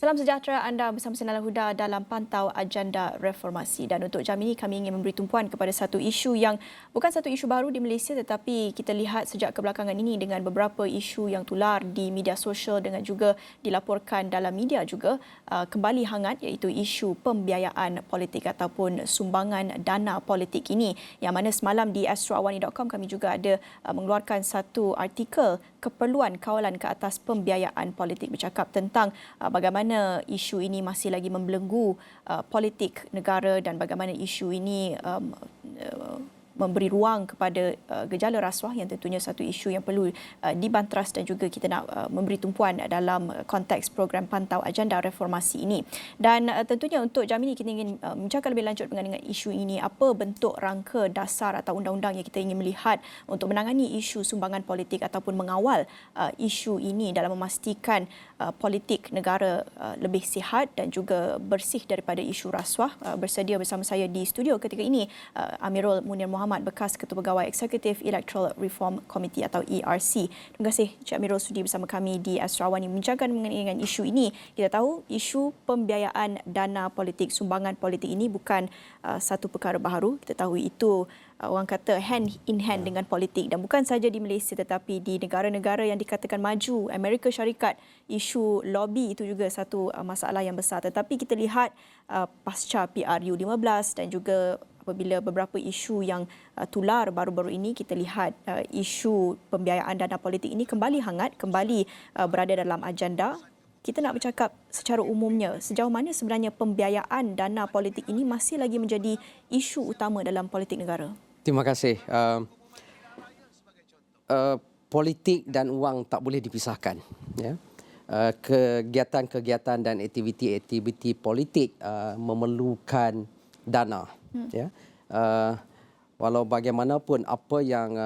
Salam sejahtera anda bersama saya Nala Huda dalam Pantau Agenda Reformasi. Dan untuk jam ini kami ingin memberi tumpuan kepada satu isu yang bukan satu isu baru di Malaysia, tetapi kita lihat sejak kebelakangan ini dengan beberapa isu yang tular di media sosial dengan juga dilaporkan dalam media juga kembali hangat, iaitu isu pembiayaan politik ataupun sumbangan dana politik ini, yang mana semalam di astroawani.com kami juga ada mengeluarkan satu artikel keperluan kawalan ke atas pembiayaan politik, bercakap tentang bagaimana isu ini masih lagi membelenggu politik negara dan bagaimana isu ini memberi ruang kepada gejala rasuah, yang tentunya satu isu yang perlu dibanteras dan juga kita nak memberi tumpuan dalam konteks program Pantau Agenda Reformasi ini. Dan tentunya untuk jam ini kita ingin bincangkan lebih lanjut dengan isu ini, apa bentuk rangka dasar atau undang-undang yang kita ingin melihat untuk menangani isu sumbangan politik ataupun mengawal isu ini dalam memastikan politik negara lebih sihat dan juga bersih daripada isu rasuah. Bersedia bersama saya di studio ketika ini Amirul Munir Muhammad, bekas Ketua Pegawai Eksekutif Electoral Reform Committee atau ERC. Terima kasih Cik Amirul sudi bersama kami di Astroawani membincangkan mengenai dengan isu ini. Kita tahu isu pembiayaan dana politik, sumbangan politik ini bukan satu perkara baharu. Kita tahu itu orang kata hand in hand dengan politik, dan bukan saja di Malaysia tetapi di negara-negara yang dikatakan maju, Amerika Syarikat, isu lobby itu juga satu masalah yang besar. Tetapi kita lihat pasca PRU15 dan juga apabila beberapa isu yang tular baru-baru ini, kita lihat isu pembiayaan dana politik ini kembali hangat, kembali berada dalam agenda. Kita nak bercakap secara umumnya, sejauh mana sebenarnya pembiayaan dana politik ini masih lagi menjadi isu utama dalam politik negara? Terima kasih. Politik dan wang tak boleh dipisahkan. Ya. Kegiatan-kegiatan dan aktiviti-aktiviti politik memerlukan dana. Ya. Walau bagaimanapun apa yang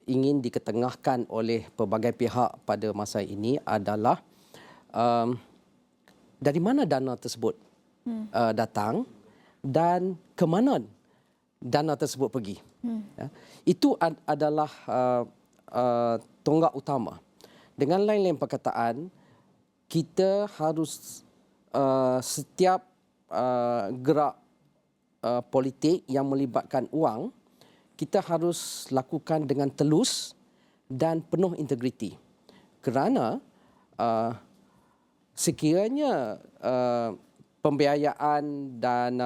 ingin diketengahkan oleh pelbagai pihak pada masa ini adalah dari mana dana tersebut datang dan ke mana dana tersebut pergi. Ya. Itu adalah tonggak utama. Dengan lain-lain perkataan, kita harus setiap gerak politik yang melibatkan wang, kita harus lakukan dengan telus dan penuh integriti. Kerana sekiranya pembiayaan dan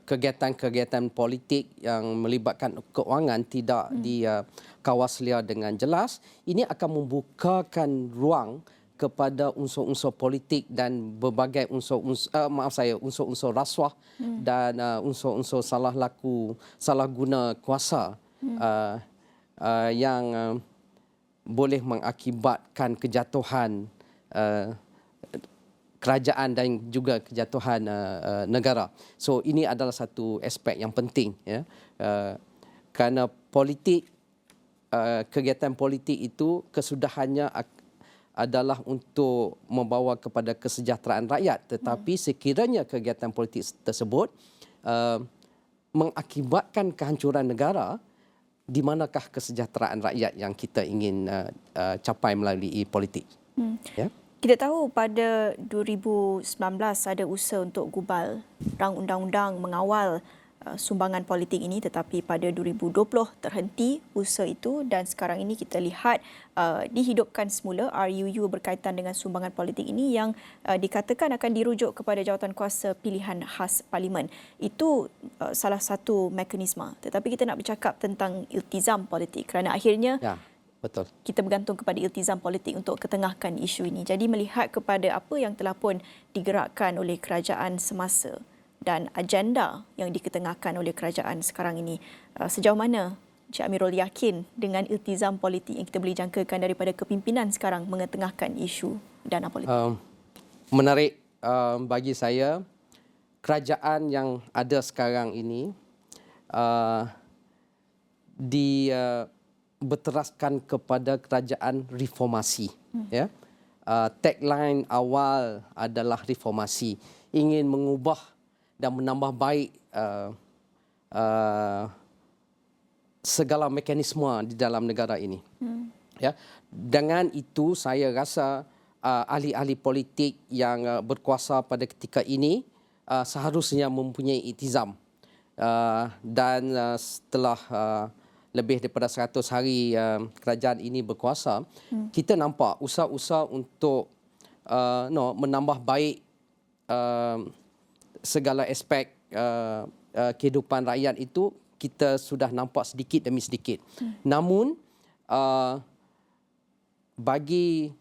kegiatan-kegiatan politik yang melibatkan keuangan tidak dikawaslia dengan jelas, ini akan membukakan ruang kepada unsur-unsur politik dan berbagai unsur-unsur rasuah dan unsur-unsur salah guna kuasa yang boleh mengakibatkan kejatuhan kerajaan dan juga kejatuhan negara. So ini adalah satu aspek yang penting, ya. Kerana politik, kegiatan politik itu kesudahannya adalah untuk membawa kepada kesejahteraan rakyat, tetapi sekiranya kegiatan politik tersebut mengakibatkan kehancuran negara, di manakah kesejahteraan rakyat yang kita ingin capai melalui politik? Ya? Kita tahu pada 2019 ada usaha untuk gubal rang undang-undang mengawal sumbangan politik ini, tetapi pada 2020 terhenti usaha itu, dan sekarang ini kita lihat dihidupkan semula RUU berkaitan dengan sumbangan politik ini yang dikatakan akan dirujuk kepada Jawatankuasa Pilihan Khas Parlimen. Itu salah satu mekanisme. Tetapi kita nak bercakap tentang iltizam politik, kerana akhirnya betul, kita bergantung kepada iltizam politik untuk ketengahkan isu ini. Jadi melihat kepada apa yang telah pun digerakkan oleh kerajaan semasa dan agenda yang diketengahkan oleh kerajaan sekarang ini, sejauh mana Cik Amirul yakin dengan iltizam politik yang kita boleh jangkakan daripada kepimpinan sekarang mengetengahkan isu dana politik? Menarik bagi saya, kerajaan yang ada sekarang ini berteraskan kepada kerajaan reformasi. Ya. Tagline awal adalah reformasi, ingin mengubah dan menambah baik segala mekanisme di dalam negara ini. Ya, dengan itu saya rasa ahli-ahli politik yang berkuasa pada ketika ini seharusnya mempunyai iktizam. Dan setelah lebih daripada 100 hari kerajaan ini berkuasa, kita nampak usaha-usaha untuk menambah baik segala aspek kehidupan rakyat itu kita sudah nampak sedikit demi sedikit. Namun bagi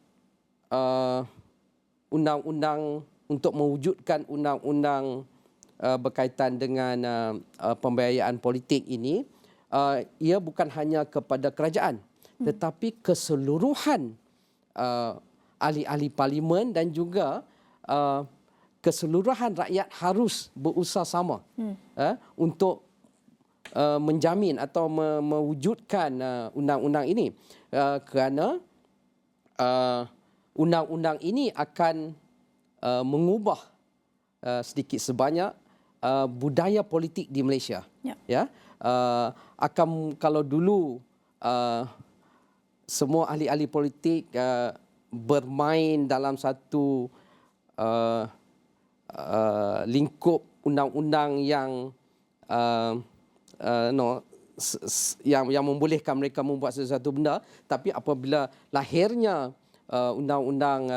undang-undang untuk mewujudkan undang-undang berkaitan dengan pembiayaan politik ini, ia bukan hanya kepada kerajaan tetapi keseluruhan ahli-ahli parlimen dan juga keseluruhan rakyat harus berusaha sama untuk menjamin atau mewujudkan undang-undang ini, kerana undang-undang ini akan mengubah sedikit sebanyak budaya politik di Malaysia. Ya, akan kalau dulu semua ahli-ahli politik bermain dalam satu lingkup undang-undang yang yang membolehkan mereka membuat sesuatu benda, tapi apabila lahirnya undang-undang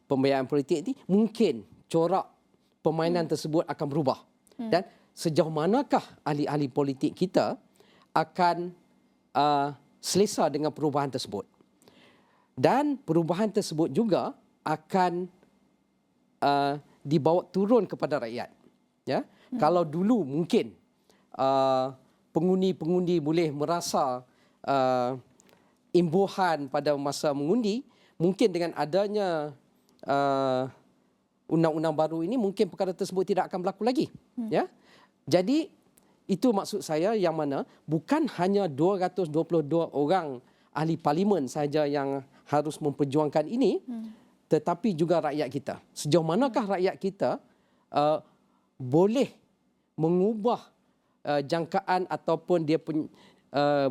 pembiayaan politik ini, mungkin corak permainan tersebut akan berubah. Dan sejauh manakah ahli-ahli politik kita akan selesa dengan perubahan tersebut? Dan perubahan tersebut juga akan dibawa turun kepada rakyat. Ya, kalau dulu mungkin pengundi-pengundi boleh merasa imbuhan pada masa mengundi, mungkin dengan adanya undang-undang baru ini mungkin perkara tersebut tidak akan berlaku lagi. Ya, jadi itu maksud saya, yang mana bukan hanya 222 orang ahli parlimen saja yang harus memperjuangkan ini, tetapi juga rakyat kita. Sejauh manakah rakyat kita boleh mengubah jangkaan ataupun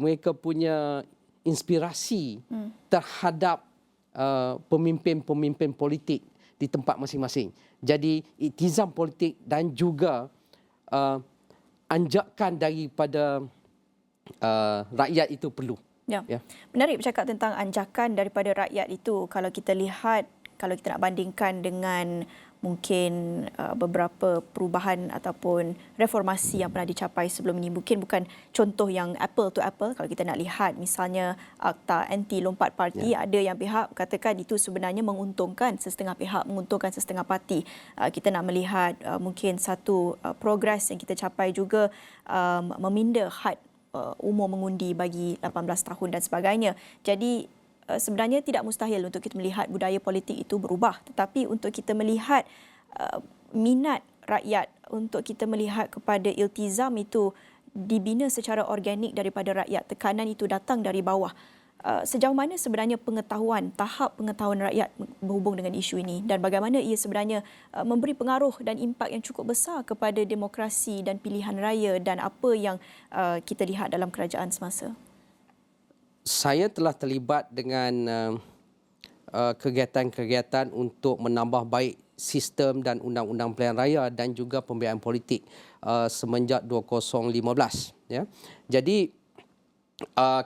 mereka punya inspirasi terhadap pemimpin-pemimpin politik di tempat masing-masing. Jadi iktizam politik dan juga anjakan daripada rakyat itu perlu. Ya. Menarik bercakap tentang anjakan daripada rakyat itu. Kalau kita lihat, kalau kita nak bandingkan dengan mungkin beberapa perubahan ataupun reformasi yang pernah dicapai sebelum ini, mungkin bukan contoh yang apple to apple. Kalau kita nak lihat misalnya Akta Anti Lompat Parti, ada yang pihak katakan itu sebenarnya menguntungkan sesetengah pihak, menguntungkan sesetengah parti. Kita nak melihat mungkin satu progres yang kita capai juga, meminda had umur mengundi bagi 18 tahun dan sebagainya. Jadi sebenarnya tidak mustahil untuk kita melihat budaya politik itu berubah, tetapi untuk kita melihat minat rakyat, untuk kita melihat kepada iltizam itu dibina secara organik daripada rakyat, tekanan itu datang dari bawah. Sejauh mana sebenarnya tahap pengetahuan rakyat berhubung dengan isu ini, dan bagaimana ia sebenarnya memberi pengaruh dan impak yang cukup besar kepada demokrasi dan pilihan raya dan apa yang kita lihat dalam kerajaan semasa? Saya telah terlibat dengan kegiatan-kegiatan untuk menambah baik sistem dan undang-undang pilihan raya dan juga pembiayaan politik semenjak 2015. Ya. Jadi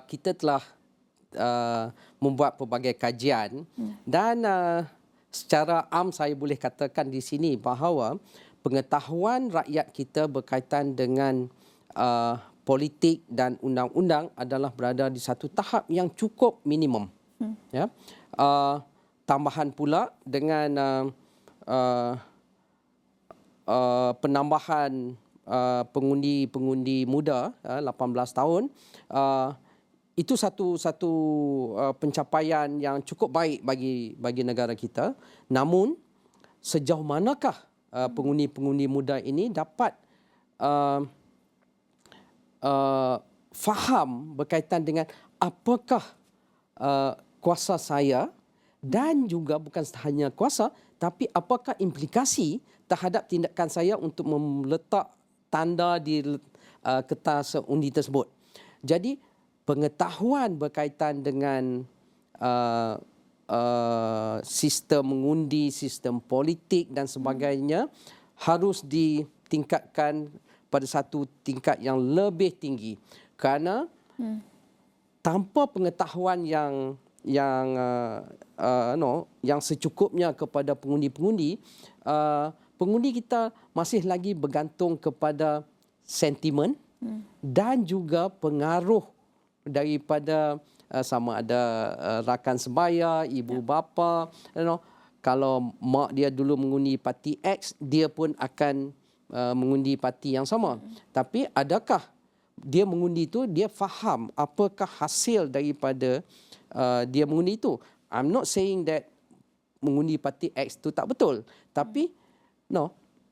kita telah membuat pelbagai kajian dan secara am saya boleh katakan di sini bahawa pengetahuan rakyat kita berkaitan dengan politik dan undang-undang adalah berada di satu tahap yang cukup minimum. Ya. Tambahan pula dengan penambahan pengundi-pengundi muda 18 tahun, itu satu pencapaian yang cukup baik bagi negara kita. Namun sejauh manakah pengundi-pengundi muda ini dapat faham berkaitan dengan apakah kuasa saya, dan juga bukan hanya kuasa, tapi apakah implikasi terhadap tindakan saya untuk meletak tanda di kertas undi tersebut. Jadi pengetahuan berkaitan dengan sistem mengundi, sistem politik dan sebagainya harus ditingkatkan pada satu tingkat yang lebih tinggi, kerana tanpa pengetahuan yang secukupnya kepada pengundi-pengundi, pengundi kita masih lagi bergantung kepada sentimen dan juga pengaruh daripada sama ada rakan sebaya, ibu bapa, kalau mak dia dulu mengundi parti X, dia pun akan mengundi parti yang sama. Tapi adakah dia mengundi itu, dia faham apakah hasil daripada dia mengundi itu? I'm not saying that mengundi parti X itu tak betul. Tapi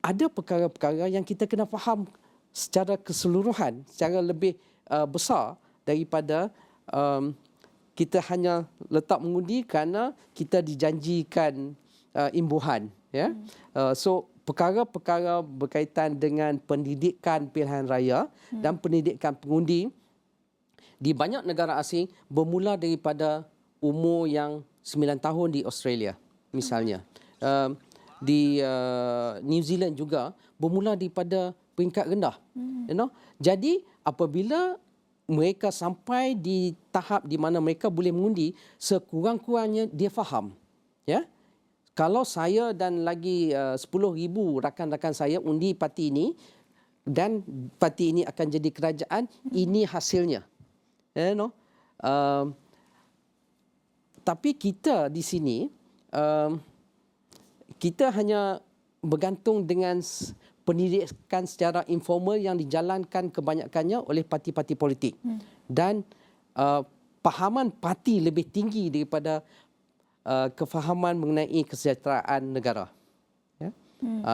ada perkara-perkara yang kita kena faham secara keseluruhan, secara lebih besar daripada kita hanya letak mengundi kerana kita dijanjikan imbuhan. Ya? So perkara-perkara berkaitan dengan pendidikan pilihan raya dan pendidikan pengundi di banyak negara asing bermula daripada umur yang 9 tahun di Australia misalnya. Di New Zealand juga bermula daripada peringkat rendah. Jadi apabila mereka sampai di tahap di mana mereka boleh mengundi, sekurang-kurangnya dia faham. Ya? Kalau saya dan lagi 10,000 rakan-rakan saya undi parti ini dan parti ini akan jadi kerajaan, ini hasilnya. Tapi kita di sini, kita hanya bergantung dengan pendidikan secara informal yang dijalankan kebanyakannya oleh parti-parti politik. Dan pahaman parti lebih tinggi daripada kefahaman mengenai kesejahteraan negara. Ya?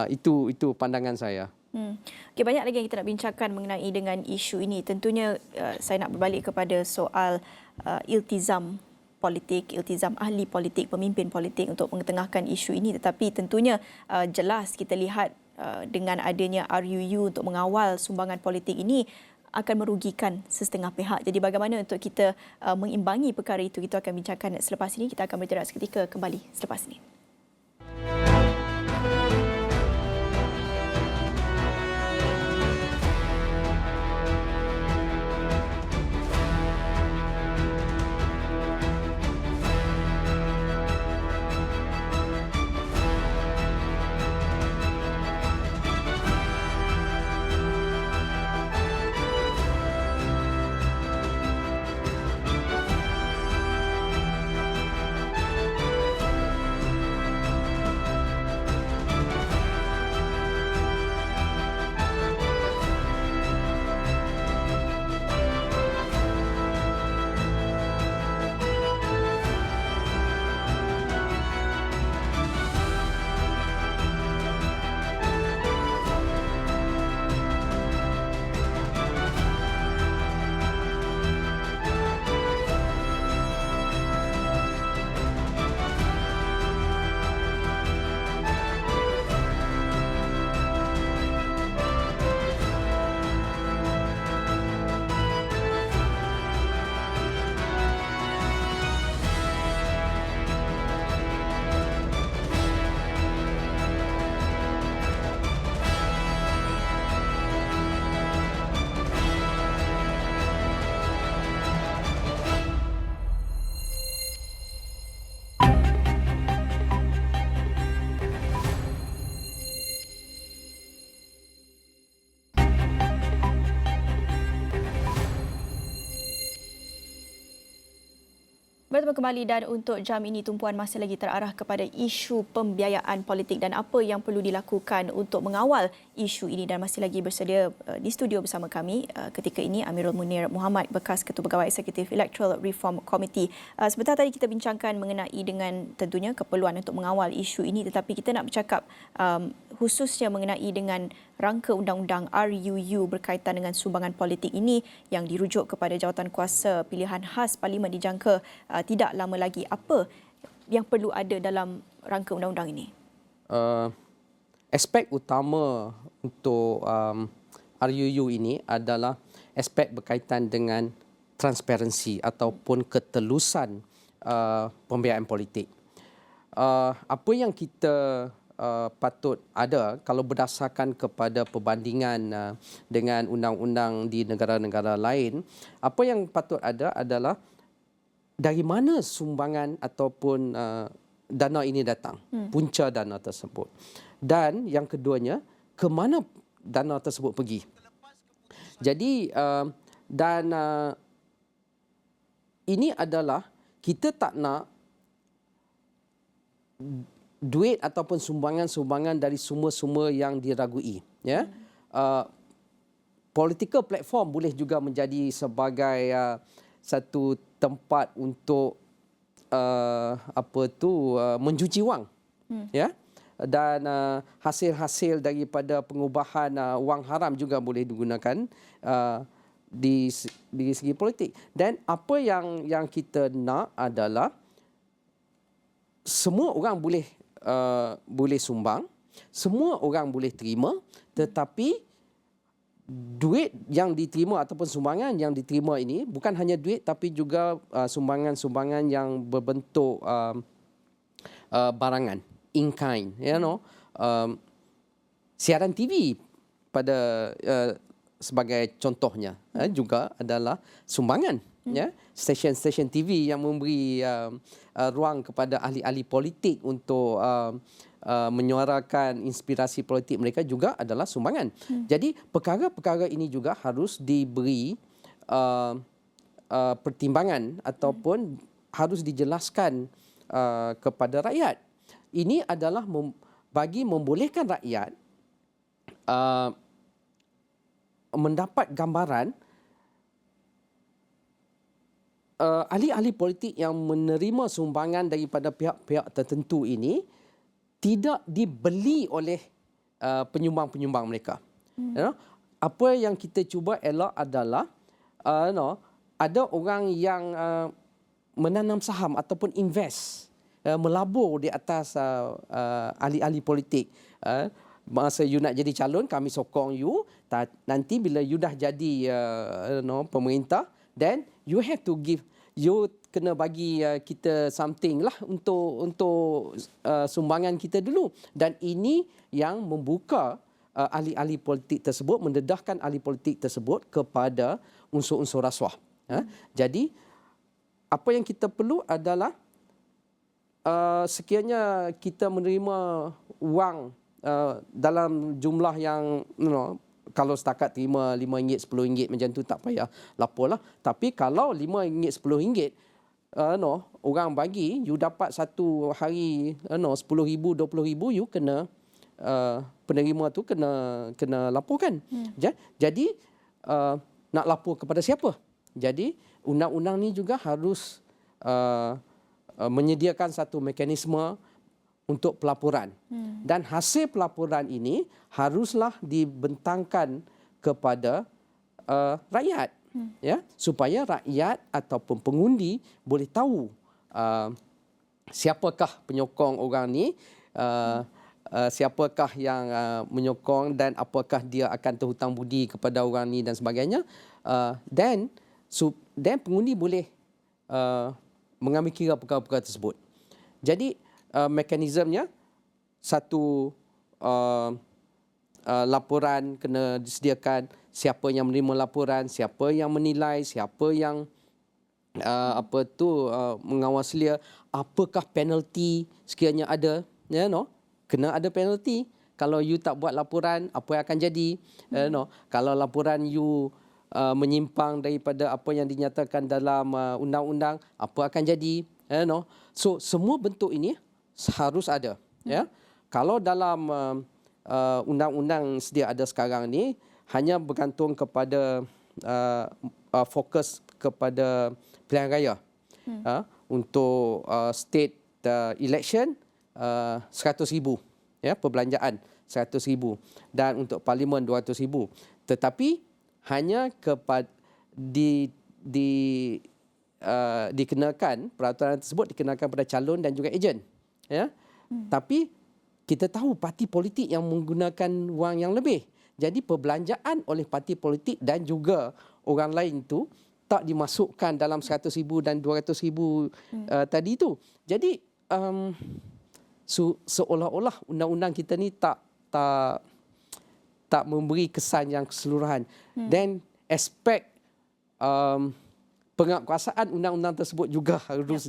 Itu pandangan saya. Okay, banyak lagi yang kita nak bincangkan mengenai dengan isu ini. Tentunya saya nak berbalik kepada soal iltizam politik, iltizam ahli politik, pemimpin politik untuk mengetengahkan isu ini. Tetapi tentunya jelas kita lihat dengan adanya RUU untuk mengawal sumbangan politik ini akan merugikan sesetengah pihak. Jadi bagaimana untuk kita mengimbangi perkara itu, kita akan bincangkan selepas ini. Kita akan bergerak seketika kembali selepas ini. Bertemu kembali dan untuk jam ini tumpuan masih lagi terarah kepada isu pembiayaan politik dan apa yang perlu dilakukan untuk mengawal isu ini, dan masih lagi bersedia di studio bersama kami ketika ini Amirul Munir Muhammad, bekas Ketua Pegawai Eksekutif Electoral Reform Committee. Sebentar tadi kita bincangkan mengenai dengan tentunya keperluan untuk mengawal isu ini, tetapi kita nak bercakap khususnya mengenai dengan rangka undang-undang RUU berkaitan dengan sumbangan politik ini yang dirujuk kepada jawatan kuasa pilihan khas Parlimen dijangka tidak lama lagi. Apa yang perlu ada dalam rangka undang-undang ini? Aspek utama untuk RUU ini adalah aspek berkaitan dengan transparansi ataupun ketelusan pembiayaan politik. Apa yang kita patut ada kalau berdasarkan kepada perbandingan dengan undang-undang di negara-negara lain, apa yang patut ada adalah dari mana sumbangan ataupun dana ini datang, punca dana tersebut. Dan yang keduanya, ke mana dana tersebut pergi. Jadi ini adalah kita tak nak duit ataupun sumbangan-sumbangan dari sumber-sumber yang diragui. Ya, political platform boleh juga menjadi sebagai satu tempat untuk mencuci wang. Ya, dan hasil-hasil daripada pengubahan wang haram juga boleh digunakan di segi politik. Dan apa yang kita nak adalah semua orang boleh sumbang, semua orang boleh terima, tetapi duit yang diterima ataupun sumbangan yang diterima ini bukan hanya duit tapi juga sumbangan-sumbangan yang berbentuk barangan, in kind, siaran TV pada sebagai contohnya juga adalah sumbangan. Ya, stesen-stesen TV yang memberi ruang kepada ahli-ahli politik untuk menyuarakan inspirasi politik mereka juga adalah sumbangan. Jadi perkara-perkara ini juga harus diberi pertimbangan ataupun harus dijelaskan kepada rakyat. Ini adalah bagi membolehkan rakyat mendapat gambaran ahli-ahli politik yang menerima sumbangan daripada pihak-pihak tertentu ini tidak dibeli oleh penyumbang-penyumbang mereka. Apa yang kita cuba elak adalah ada orang yang menanam saham ataupun invest, melabur di atas ahli-ahli politik. Masa you nak jadi calon, kami sokong you. Nanti bila you dah jadi pemerintah, then you have to give, you kena bagi kita something lah untuk sumbangan kita dulu. Dan ini yang membuka ahli-ahli politik tersebut, mendedahkan ahli politik tersebut kepada unsur-unsur rasuah. Jadi apa yang kita perlu adalah sekiranya kita menerima wang dalam jumlah yang kalau setakat terima RM5, RM10 macam tu tak payah laporlah. Tapi kalau RM5, RM10 orang bagi, you dapat satu hari RM10,000, RM20,000, you kena penerima tu kena laporkan. Jadi nak lapor kepada siapa? Jadi undang-undang ni juga harus menyediakan satu mekanisme untuk pelaporan. Dan hasil pelaporan ini haruslah dibentangkan kepada rakyat, ya, supaya rakyat ataupun pengundi boleh tahu siapakah penyokong orang ni, siapakah yang menyokong dan apakah dia akan terhutang budi kepada orang ni dan sebagainya. Dan pengundi boleh mengambil kira perkara-perkara tersebut. Jadi mekanismenya satu laporan kena disediakan, siapa yang menerima laporan, siapa yang menilai, siapa yang mengawas dia, apakah penalti sekiranya ada, kena ada penalti. Kalau you tak buat laporan, apa yang akan jadi? Kalau laporan you menyimpang daripada apa yang dinyatakan dalam undang-undang, apa akan jadi? So semua bentuk ini harus ada. Ya, kalau dalam undang-undang sedia ada sekarang ni hanya bergantung kepada fokus kepada pilihan raya. Untuk state election RM100,000, ya, perbelanjaan RM100,000, dan untuk parlimen RM200,000. Tetapi hanya dikenakan, peraturan tersebut dikenakan pada calon dan juga ejen. Ya. Tapi kita tahu parti politik yang menggunakan wang yang lebih. Jadi perbelanjaan oleh parti politik dan juga orang lain tu tak dimasukkan dalam 100,000 dan 200,000 tadi tu. Jadi seolah-olah undang-undang kita ni tak memberi kesan yang keseluruhan. Dan aspek penguasaan undang-undang tersebut juga harus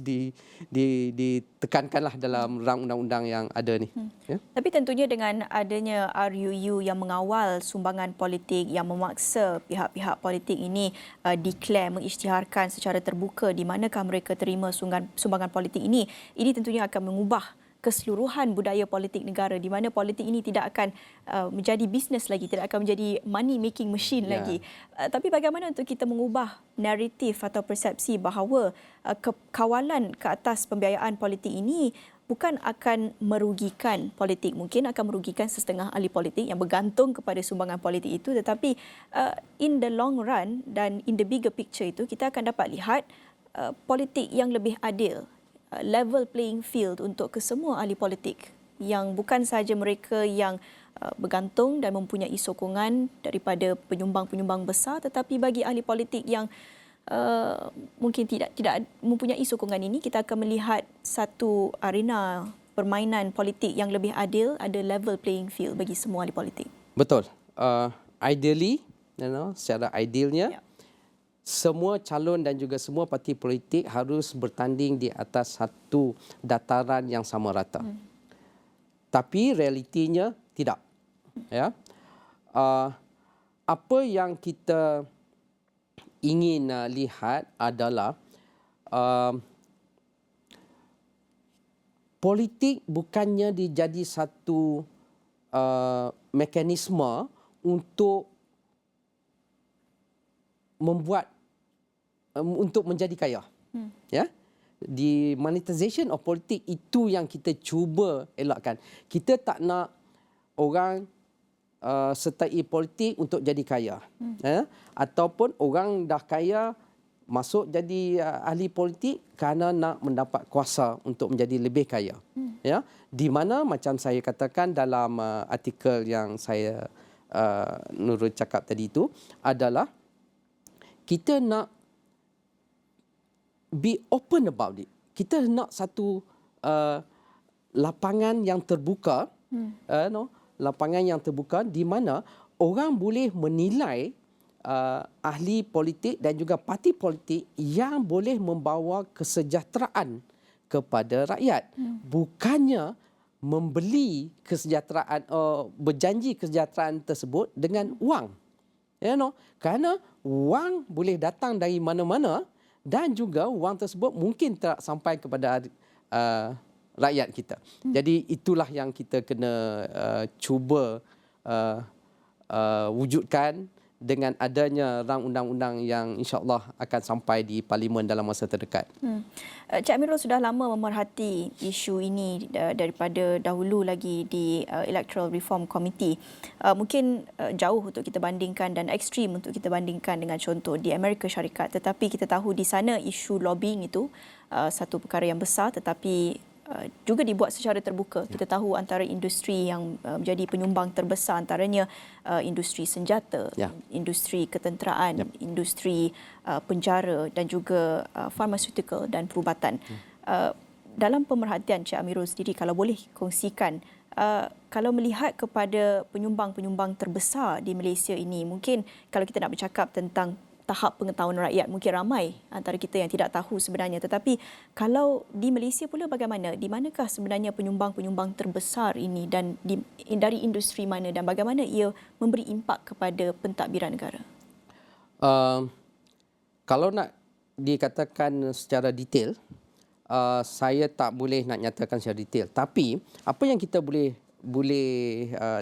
ditekankanlah dalam rang undang-undang yang ada ni. Ya? Tapi tentunya dengan adanya RUU yang mengawal sumbangan politik, yang memaksa pihak-pihak politik ini declare, mengisytiharkan secara terbuka di manakah mereka terima sumbangan politik ini tentunya akan mengubah keseluruhan budaya politik negara, di mana politik ini tidak akan menjadi bisnes lagi, tidak akan menjadi money making machine lagi. Tapi bagaimana untuk kita mengubah naratif atau persepsi bahawa kawalan ke atas pembiayaan politik ini bukan akan merugikan politik, mungkin akan merugikan setengah ahli politik yang bergantung kepada sumbangan politik itu, tetapi in the long run dan in the bigger picture itu kita akan dapat lihat politik yang lebih adil, level playing field untuk kesemua ahli politik, yang bukan sahaja mereka yang bergantung dan mempunyai sokongan daripada penyumbang-penyumbang besar, tetapi bagi ahli politik yang mungkin tidak mempunyai sokongan ini, kita akan melihat satu arena permainan politik yang lebih adil, ada level playing field bagi semua ahli politik. Betul. Ideally, secara idealnya, semua calon dan juga semua parti politik harus bertanding di atas satu dataran yang sama rata. Tapi realitinya tidak. Ya. Apa yang kita ingin lihat adalah politik bukannya dijadi satu mekanisme untuk untuk menjadi kaya. Ya. Di monetization of politik itu yang kita cuba elakkan. Kita tak nak orang sertai politik untuk jadi kaya. Ya. Ataupun orang dah kaya masuk jadi ahli politik kerana nak mendapat kuasa untuk menjadi lebih kaya. Ya. Di mana macam saya katakan dalam artikel yang saya Nurul cakap tadi itu adalah kita nak be open about it. Kita nak satu lapangan yang terbuka, lapangan yang terbuka di mana orang boleh menilai ahli politik dan juga parti politik yang boleh membawa kesejahteraan kepada rakyat. Bukannya membeli kesejahteraan, berjanji kesejahteraan tersebut dengan wang. Kerana wang boleh datang dari mana-mana dan juga wang tersebut mungkin tak sampai kepada rakyat kita. Jadi itulah yang kita kena cuba wujudkan dengan adanya rang undang-undang yang insya-Allah akan sampai di parlimen dalam masa terdekat. Cik Amirul sudah lama memerhati isu ini daripada dahulu lagi di Electoral Reform Committee. Mungkin jauh untuk kita bandingkan dan ekstrim untuk kita bandingkan dengan contoh di Amerika Syarikat, tetapi kita tahu di sana isu lobbying itu satu perkara yang besar, tetapi juga dibuat secara terbuka. Kita tahu antara industri yang menjadi penyumbang terbesar antaranya industri senjata, industri ketenteraan, industri penjara dan juga pharmaceutical dan perubatan. Dalam pemerhatian Cik Amirul sendiri, kalau boleh kongsikan, kalau melihat kepada penyumbang-penyumbang terbesar di Malaysia ini, mungkin kalau kita nak bercakap tentang tahap pengetahuan rakyat, mungkin ramai antara kita yang tidak tahu sebenarnya. Tetapi kalau di Malaysia pula bagaimana? Di manakah sebenarnya penyumbang-penyumbang terbesar ini dan dari industri mana dan bagaimana ia memberi impak kepada pentadbiran negara? Kalau nak dikatakan secara detail, saya tak boleh nak nyatakan secara detail. Tapi apa yang kita boleh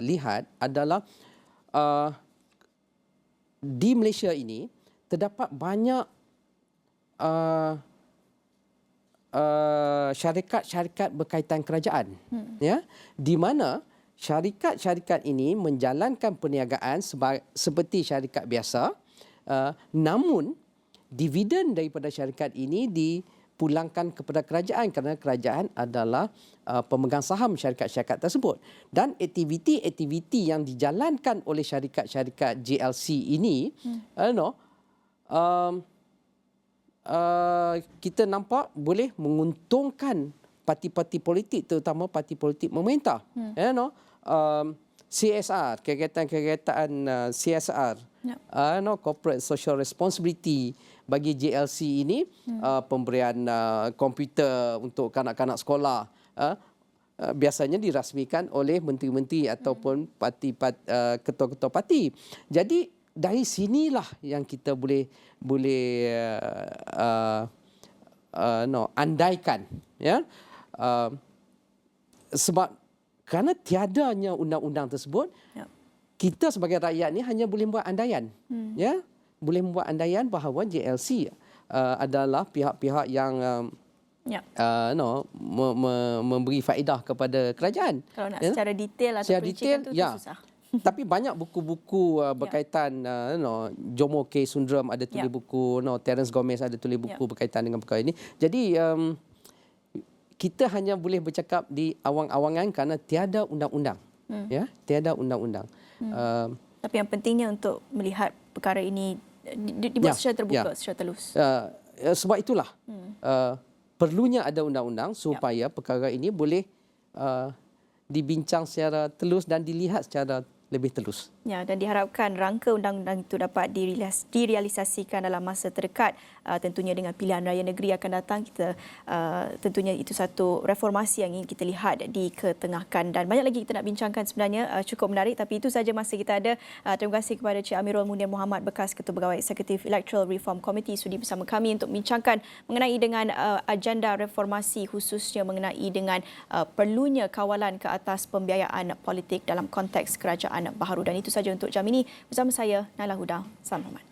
lihat adalah di Malaysia ini terdapat banyak syarikat-syarikat berkaitan kerajaan, ya, di mana syarikat-syarikat ini menjalankan perniagaan seperti syarikat biasa, namun dividen daripada syarikat ini dipulangkan kepada kerajaan kerana kerajaan adalah pemegang saham syarikat-syarikat tersebut. Dan aktiviti-aktiviti yang dijalankan oleh syarikat-syarikat JLC ini kita nampak boleh menguntungkan parti-parti politik, terutama parti politik memerintah. You know, CSR, kegiatan-kegiatan CSR, corporate social responsibility bagi JLC ini, pemberian komputer untuk kanak-kanak sekolah, biasanya dirasmikan oleh menteri-menteri ataupun ketua-ketua parti. Jadi dari sinilah yang kita boleh andaikan, ya, sebab kerana tiadanya undang-undang tersebut, kita sebagai rakyat ni hanya boleh buat andaian, ya, boleh membuat andaian bahawa JLC adalah pihak-pihak yang memberi faedah kepada kerajaan. Kalau nak secara detail atau perincikan tu susah. Tapi banyak buku-buku berkaitan, Jomo K. Sundaram ada tulis buku, Terence Gomez ada tulis buku berkaitan dengan perkara ini. Jadi kita hanya boleh bercakap di awang-awangan kerana tiada undang-undang. Ya, tiada undang-undang. Tapi yang pentingnya untuk melihat perkara ini dibuat secara terbuka, secara telus. Sebab itulah perlunya ada undang-undang supaya perkara ini boleh dibincang secara telus dan dilihat secara lebih telus. Ya, dan diharapkan rangka undang-undang itu dapat direalisasikan dalam masa terdekat. Tentunya dengan pilihan raya negeri akan datang, kita tentunya itu satu reformasi yang ingin kita lihat diketengahkan. Dan banyak lagi kita nak bincangkan sebenarnya, cukup menarik, tapi itu saja masa kita ada. Terima kasih kepada Cik Amirul Munir Muhammad, bekas Ketua Pegawai Eksekutif Electoral Reform Committee, sudi bersama kami untuk bincangkan mengenai dengan agenda reformasi, khususnya mengenai dengan perlunya kawalan ke atas pembiayaan politik dalam konteks kerajaan baharu. Dan itu saja untuk jam ini. Bersama saya, Naila Huda. Salam hormat.